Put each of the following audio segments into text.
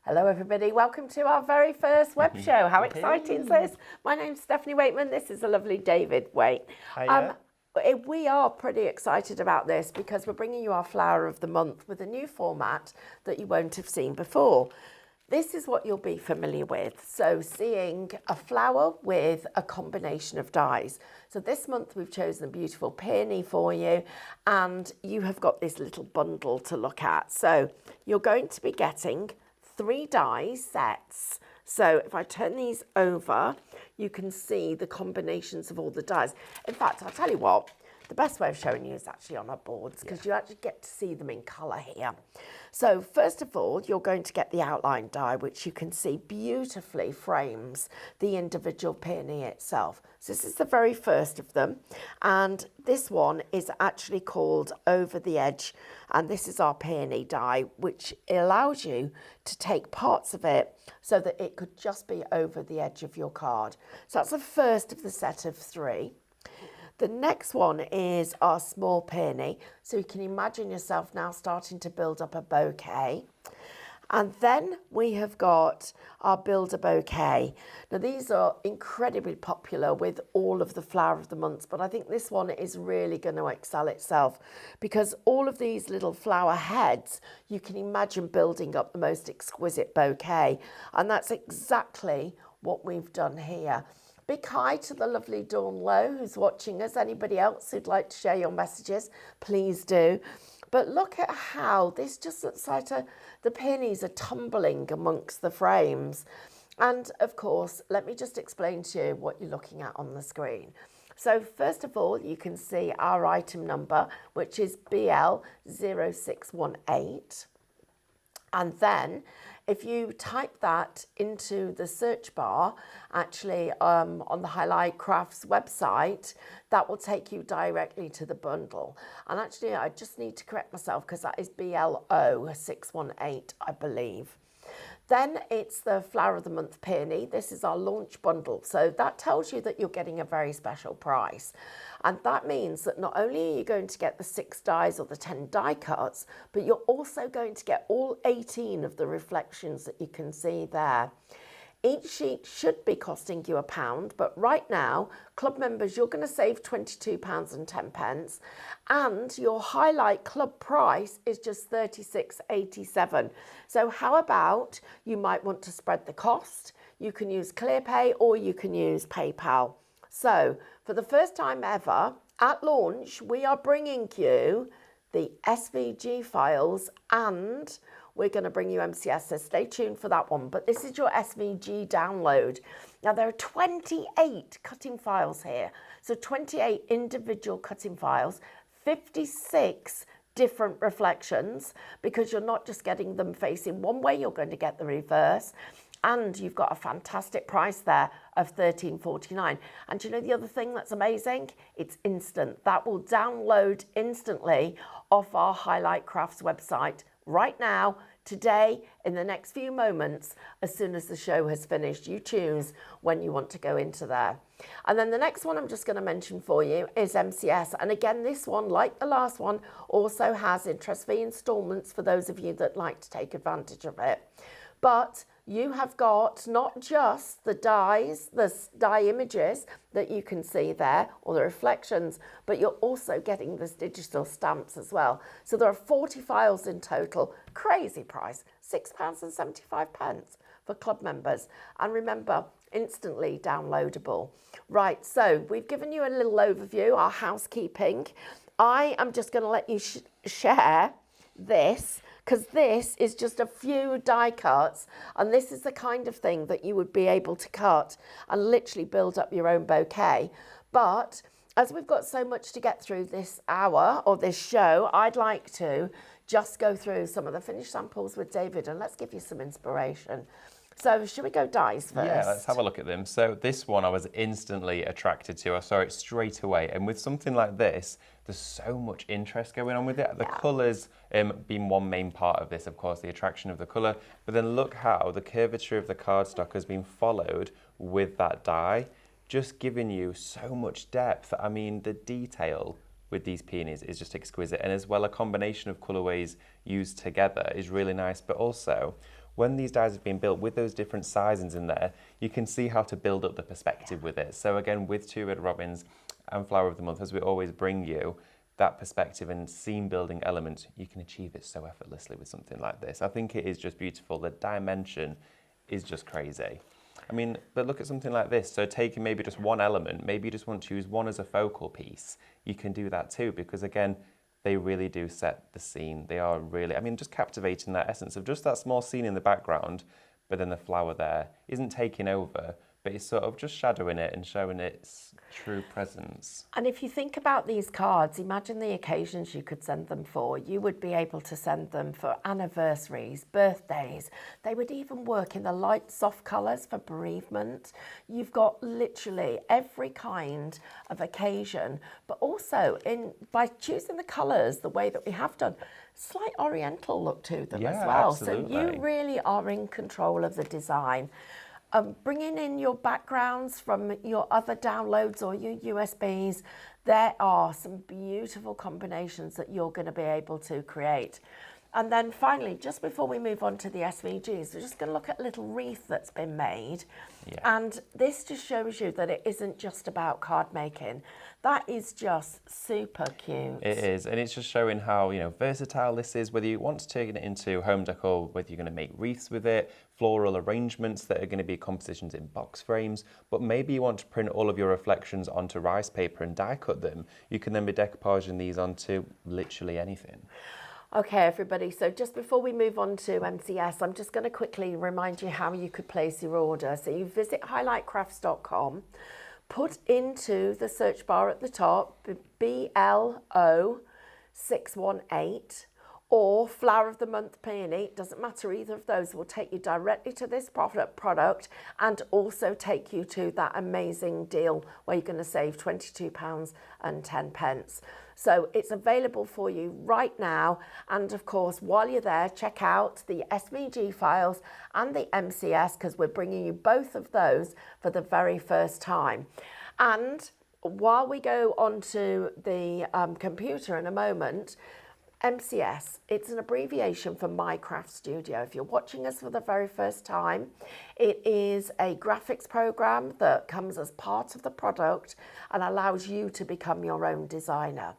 Hello everybody, welcome to our very first web show. How exciting is this? My name's Stephanie Waitman, this is the lovely David Waite. We are pretty excited about this because we're bringing you our Flower of the Month with a new format that you won't have seen before. This is what you'll be familiar with. So seeing a flower with a combination of dyes. So this month we've chosen a beautiful peony for you, and you have got this little bundle to look at. So you're going to be getting 3 dye sets. So if I turn these over, you can see the combinations of all the dyes. In fact, I'll tell you what, the best way of showing you is actually on our boards, because you actually get to see them in colour here. So first of all, you're going to get the outline dye, which you can see beautifully frames the individual peony itself. So this is the very first of them. And this one is actually called Over the Edge. And this is our peony dye, which allows you to take parts of it so that it could just be over the edge of your card. So that's the first of the set of 3. The next one is our small peony. So you can imagine yourself now starting to build up a bouquet. And then we have got our Build a Bouquet. Now these are incredibly popular with all of the Flower of the Months, but I think this one is really going to excel itself because all of these little flower heads, you can imagine building up the most exquisite bouquet. And that's exactly what we've done here. Big hi to the lovely Dawn Lowe who's watching us. Anybody else who'd like to share your messages, please do. But look at how this just looks like the peonies are tumbling amongst the frames. And of course, let me just explain to you what you're looking at on the screen. So first of all, you can see our item number, which is BL0618. And then if you type that into the search bar, actually on the Highlight Crafts website, that will take you directly to the bundle. And actually, I just need to correct myself because that is BL0618, I believe. Then it's the Flower of the Month Peony. This is our launch bundle. So that tells you that you're getting a very special price. And that means that not only are you going to get the 6 dies or the 10 die cuts, but you're also going to get all 18 of the reflections that you can see there. Each sheet should be costing you £1, but right now, club members, you're going to save £22.10, and your Highlight Club price is just £36.87. So how about you might want to spread the cost? You can use ClearPay or you can use PayPal. So for the first time ever, at launch, we are bringing you the SVG files and we're going to bring you MCS, so stay tuned for that one. But this is your SVG download. Now, there are 28 cutting files here. So 28 individual cutting files, 56 different reflections, because you're not just getting them facing one way, you're going to get the reverse. And you've got a fantastic price there of $13.49. And do you know the other thing that's amazing? It's instant. That will download instantly off our Highlight Crafts website right now, today, in the next few moments. As soon as the show has finished, you choose when you want to go into there. And then the next one I'm just going to mention for you is MCS. And again, this one, like the last one, also has interest-free installments for those of you that like to take advantage of it. But you have got not just the dies, the die images that you can see there, or the reflections, but you're also getting this digital stamps as well. So there are 40 files in total. Crazy price, £6.75 for club members. And remember, instantly downloadable. Right, so we've given you a little overview, our housekeeping. I am just going to let you share this, because this is just a few die cuts, and this is the kind of thing that you would be able to cut and literally build up your own bouquet. But as we've got so much to get through this hour or this show, I'd like to just go through some of the finished samples with David, and let's give you some inspiration. So should we go dies first? Yeah, let's have a look at them. So this one I was instantly attracted to. I saw it straight away. And with something like this, there's so much interest going on with it. The colours being one main part of this, of course, the attraction of the colour. But then look how the curvature of the cardstock has been followed with that die, just giving you so much depth. I mean, the detail with these peonies is just exquisite. And as well, a combination of colourways used together is really nice. But also, when these dies have been built with those different sizings in there, you can see how to build up the perspective with it. So again, with Two Red Robins and Flower of the Month, as we always bring you that perspective and scene building element, you can achieve it so effortlessly with something like this. I think it is just beautiful. The dimension is just crazy. I mean, but look at something like this. So taking maybe just one element, maybe you just want to use one as a focal piece, you can do that too, because again, they really do set the scene. They are really, I mean, just captivating that essence of just that small scene in the background, but then the flower there isn't taking over, but it's sort of just shadowing it and showing its true presence. And if you think about these cards, imagine the occasions you could send them for. You would be able to send them for anniversaries, birthdays. They would even work in the light, soft colours for bereavement. You've got literally every kind of occasion, but also by choosing the colours the way that we have done, slight oriental look to them as well. Absolutely. So you really are in control of the design. Bringing in your backgrounds from your other downloads or your USBs, there are some beautiful combinations that you're going to be able to create. And then finally, just before we move on to the SVGs, we're just going to look at a little wreath that's been made. Yeah. And this just shows you that it isn't just about card making. That is just super cute. It is, and it's just showing how, you know, versatile this is, whether you want to take it into home decor, whether you're going to make wreaths with it, floral arrangements that are going to be compositions in box frames, but maybe you want to print all of your reflections onto rice paper and die cut them. You can then be decoupaging these onto literally anything. Okay, everybody, so just before we move on to MCS, I'm just going to quickly remind you how you could place your order. So you visit highlightcrafts.com, put into the search bar at the top, BLO618, or Flower of the Month Peony. It doesn't matter, either of those will take you directly to this product and also take you to that amazing deal where you're going to save £22.10. So it's available for you right now. And of course, while you're there, check out the SVG files and the MCS, because we're bringing you both of those for the very first time. And while we go onto the computer in a moment, MCS, it's an abbreviation for My Craft Studio. If you're watching us for the very first time, it is a graphics program that comes as part of the product and allows you to become your own designer.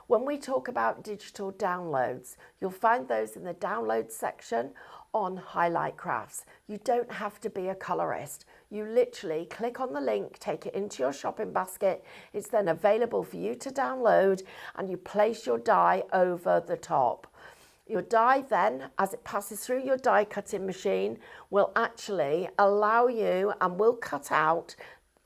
When we talk about digital downloads, you'll find those in the download section on Highlight Crafts. You don't have to be a colorist. You literally click on the link, take it into your shopping basket. It's then available for you to download, and you place your die over the top. Your die then, as it passes through your die cutting machine, will actually allow you and will cut out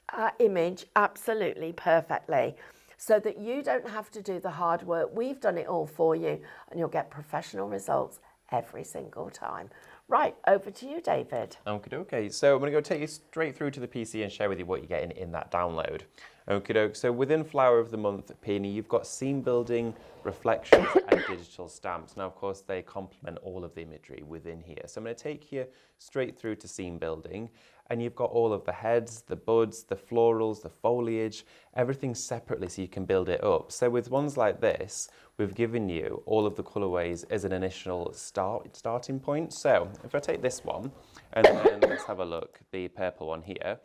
our image absolutely perfectly, so that you don't have to do the hard work. We've done it all for you, and you'll get professional results every single time. Right, over to you, David. Okay, so I'm going to go take you straight through to the PC and share with you what you're getting in that download. Okay, so within Flower of the Month Peony, you've got scene building, reflections and digital stamps. Now, of course, they complement all of the imagery within here. So I'm going to take you straight through to scene building, and you've got all of the heads, the buds, the florals, the foliage, everything separately so you can build it up. So with ones like this, we've given you all of the colorways as an initial starting point. So if I take this one, and then let's have a look, the purple one here.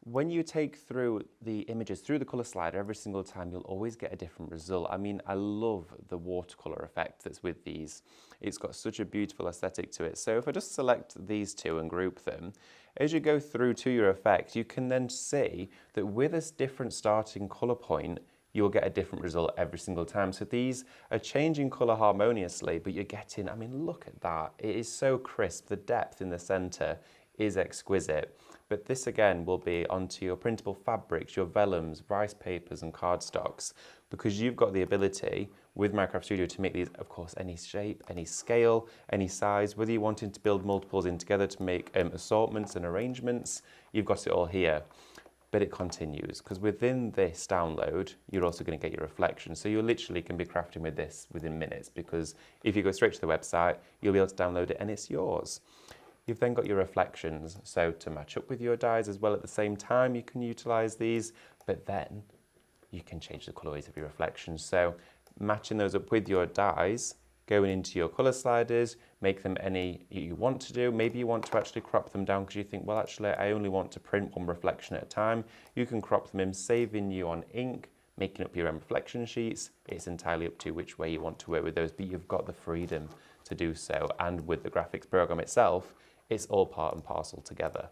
When you take through the images through the colour slider every single time, you'll always get a different result. I mean, I love the watercolour effect that's with these. It's got such a beautiful aesthetic to it. So if I just select these two and group them, as you go through to your effect, you can then see that with a different starting colour point, you'll get a different result every single time. So these are changing colour harmoniously, but you're getting, I mean, look at that. It is so crisp. The depth in the centre is exquisite. But this again will be onto your printable fabrics, your vellums, rice papers and cardstocks, because you've got the ability with Minecraft Studio to make these, of course, any shape, any scale, any size, whether you're wanting to build multiples in together to make assortments and arrangements, you've got it all here. But it continues, because within this download, you're also going to get your reflections. So you literally can be crafting with this within minutes, because if you go straight to the website, you'll be able to download it and it's yours. You've then got your reflections, so to match up with your dies as well at the same time, you can utilize these, but then you can change the colorways of your reflections. So matching those up with your dies going into your colour sliders, make them any you want to do. Maybe you want to actually crop them down because you think, well, actually, I only want to print one reflection at a time. You can crop them in, saving you on ink, making up your own reflection sheets. It's entirely up to you which way you want to work with those, but you've got the freedom to do so. And with the graphics program itself, it's all part and parcel together.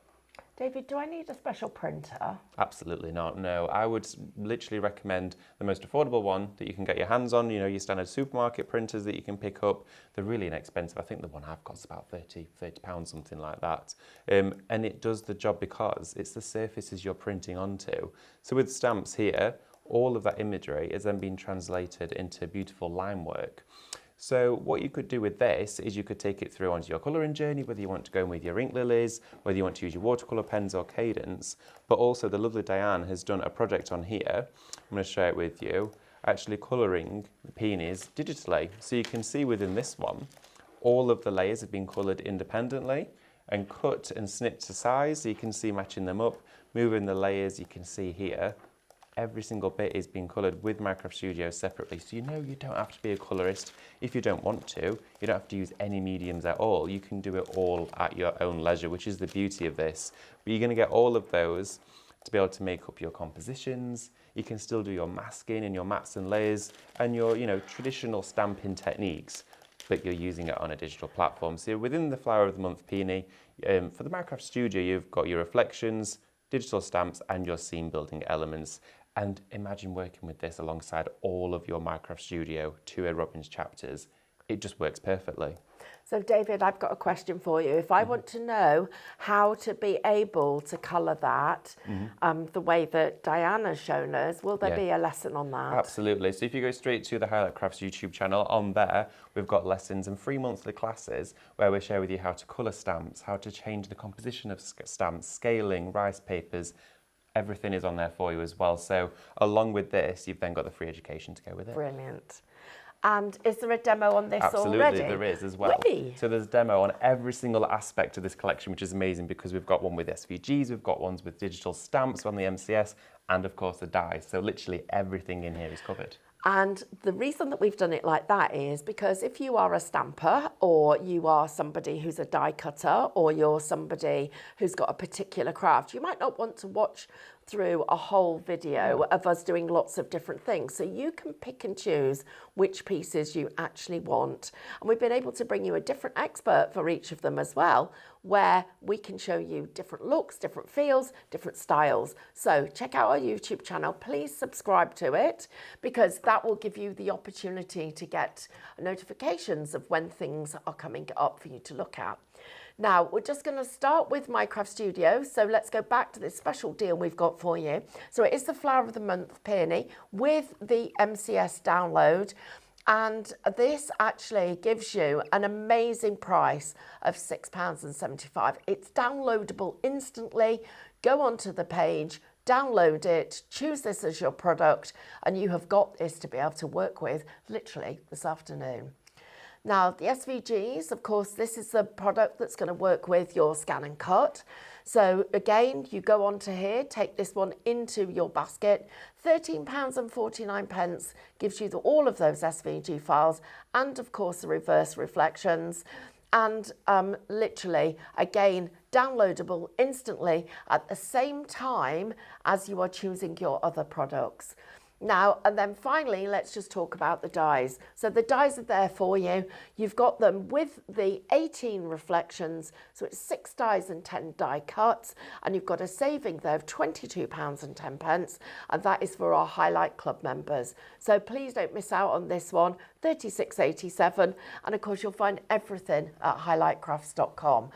David, do I need a special printer? Absolutely not, no. I would literally recommend the most affordable one that you can get your hands on, you know, your standard supermarket printers that you can pick up. They're really inexpensive. I think the one I've got is about £30, something like that. And it does the job because it's the surfaces you're printing onto. So with stamps here, all of that imagery is then being translated into beautiful line work. So what you could do with this is you could take it through onto your colouring journey, whether you want to go in with your ink lilies, whether you want to use your watercolour pens or Cadence, but also the lovely Diane has done a project on here. I'm going to share it with you, actually colouring the peonies digitally. So you can see within this one, all of the layers have been coloured independently and cut and snipped to size, so you can see matching them up, moving the layers, you can see here. Every single bit is being coloured with Minecraft Studio separately. So you know you don't have to be a colourist if you don't want to. You don't have to use any mediums at all. You can do it all at your own leisure, which is the beauty of this. But you're going to get all of those to be able to make up your compositions. You can still do your masking and your mats and layers and your, you know, traditional stamping techniques, but you're using it on a digital platform. So within the Flower of the Month Peony, for the Minecraft Studio, you've got your reflections, digital stamps and your scene building elements. And imagine working with this alongside all of your Minecraft Studio 2A Robins chapters. It just works perfectly. So David, I've got a question for you. If I want to know how to be able to colour that the way that Diana's shown us, will there be a lesson on that? Absolutely. So if you go straight to the Highlight Crafts YouTube channel, on there, we've got lessons and free monthly classes where we share with you how to colour stamps, how to change the composition of stamps, scaling, rice papers. Everything is on there for you as well. So along with this, you've then got the free education to go with it. Brilliant. And is there a demo on this already? Absolutely, there is as well. Really? So there's a demo on every single aspect of this collection, which is amazing because we've got one with SVGs, we've got ones with digital stamps on the MCS, and of course the dies. So literally everything in here is covered. And the reason that we've done it like that is because if you are a stamper or you are somebody who's a die cutter or you're somebody who's got a particular craft, you might not want to watch through a whole video of us doing lots of different things. So you can pick and choose which pieces you actually want. And we've been able to bring you a different expert for each of them as well, where we can show you different looks, different feels, different styles. So check out our YouTube channel. Please subscribe to it because that will give you the opportunity to get notifications of when things are coming up for you to look at. Now, we're just going to start with Minecraft Studio. So let's go back to this special deal we've got for you. So it is the Flower of the Month Peony with the MCS download. And this actually gives you an amazing price of £6.75. It's downloadable instantly. Go onto the page, download it, choose this as your product, and you have got this to be able to work with literally this afternoon. Now, the SVGs, of course, this is the product that's going to work with your scan and cut. So again, you go onto here, take this one into your basket. £13.49 gives you all of those SVG files and, of course, the reverse reflections. And literally, again, downloadable instantly at the same time as you are choosing your other products. Now, and then finally, let's just talk about the dies. So the dies are there for you. You've got them with the 18 reflections. So it's 6 dies and 10 die cuts. And you've got a saving there of £22.10. And that is for our Highlight Club members. So please don't miss out on this one, £36.87. And of course, you'll find everything at highlightcrafts.com.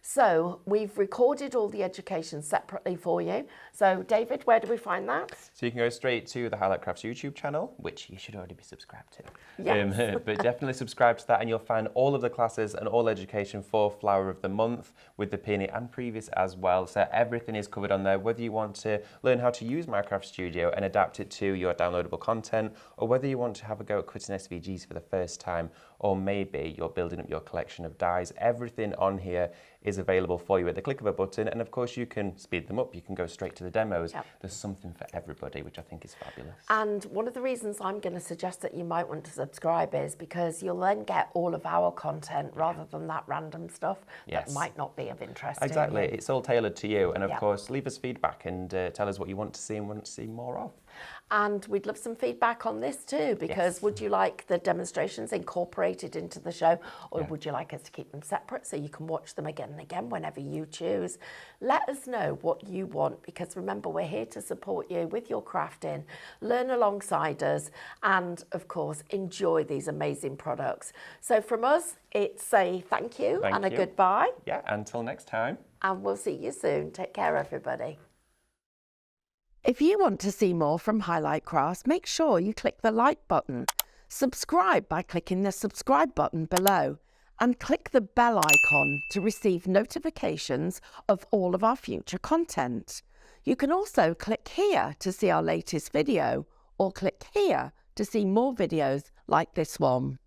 So we've recorded all the education separately for you. So David, where do we find that? So you can go straight to the Highlight Crafts YouTube channel, which you should already be subscribed to. Yes. But definitely subscribe to that and you'll find all of the classes and all education for Flower of the Month with the Peony and previous as well. So everything is covered on there, whether you want to learn how to use Minecraft Studio and adapt it to your downloadable content, or whether you want to have a go at cutting SVGs for the first time, or maybe you're building up your collection of dies. Everything on here is available for you at the click of a button. And of course, you can speed them up. You can go straight to the demos. Yep. There's something for everybody, which I think is fabulous. And one of the reasons I'm going to suggest that you might want to subscribe is because you'll then get all of our content rather than that random stuff that might not be of interest to you. Exactly. It's all tailored to you. And of course, leave us feedback and tell us what you want to see and want to see more of. And we'd love some feedback on this too, because would you like the demonstrations incorporated into the show, or would you like us to keep them separate so you can watch them again and again whenever you choose? Let us know what you want, because remember, we're here to support you with your crafting, learn alongside us, and of course, enjoy these amazing products. So from us, it's a thank you and a goodbye. Yeah, until next time. And we'll see you soon. Take care, everybody. If you want to see more from Highlight Crafts, make sure you click the like button, subscribe by clicking the subscribe button below, and click the bell icon to receive notifications of all of our future content. You can also click here to see our latest video, or click here to see more videos like this one.